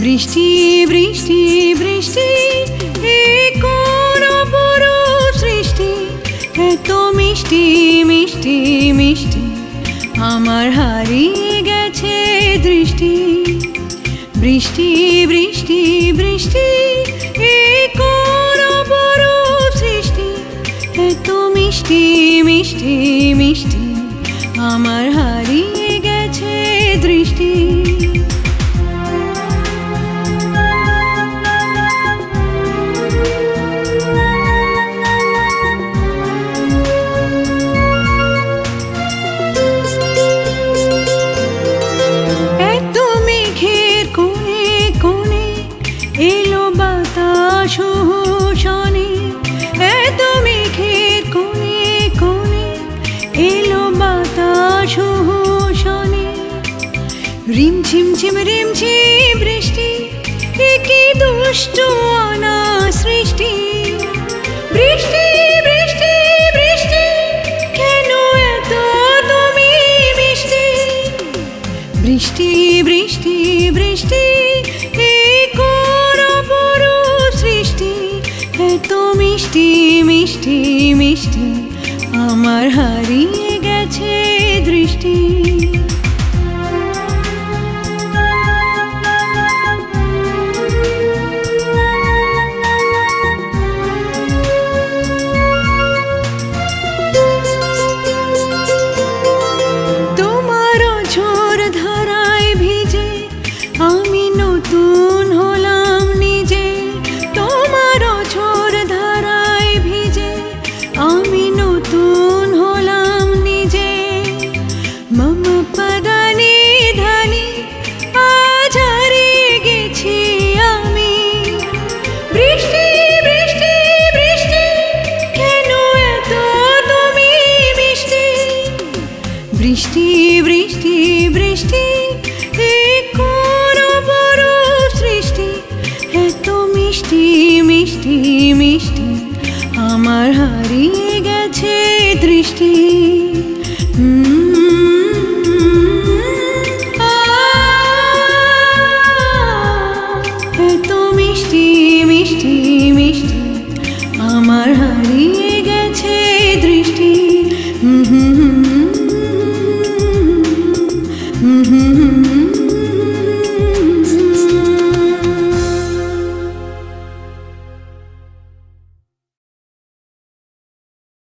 বৃষ্টি বৃষ্টি বৃষ্টি এ কোন অপরূপ সৃষ্টি, এত মিষ্টি মিষ্টি মিষ্টি আমার হারিয়ে গেছে দৃষ্টি। বৃষ্টি বৃষ্টি বৃষ্টি এ কোন অপরূপ সৃষ্টি, এত মিষ্টি মিষ্টি মিষ্টি আমার হারিয়ে গেছে দৃষ্টি। এলো বাতাস শনে, এত মেঘের কোণে কোণে এলো বাতাস শনে। রিম ঝিম ঝিম রিম ঝিম বৃষ্টি, এ কি দুষ্ট অনা সৃষ্টি। বৃষ্টি বৃষ্টি বৃষ্টি কেন এত তুমি মিষ্টি। বৃষ্টি বৃষ্টি বৃষ্টি এত মিষ্টি মিষ্টি মিষ্টি আমার হারিয়ে গেছে দৃষ্টি।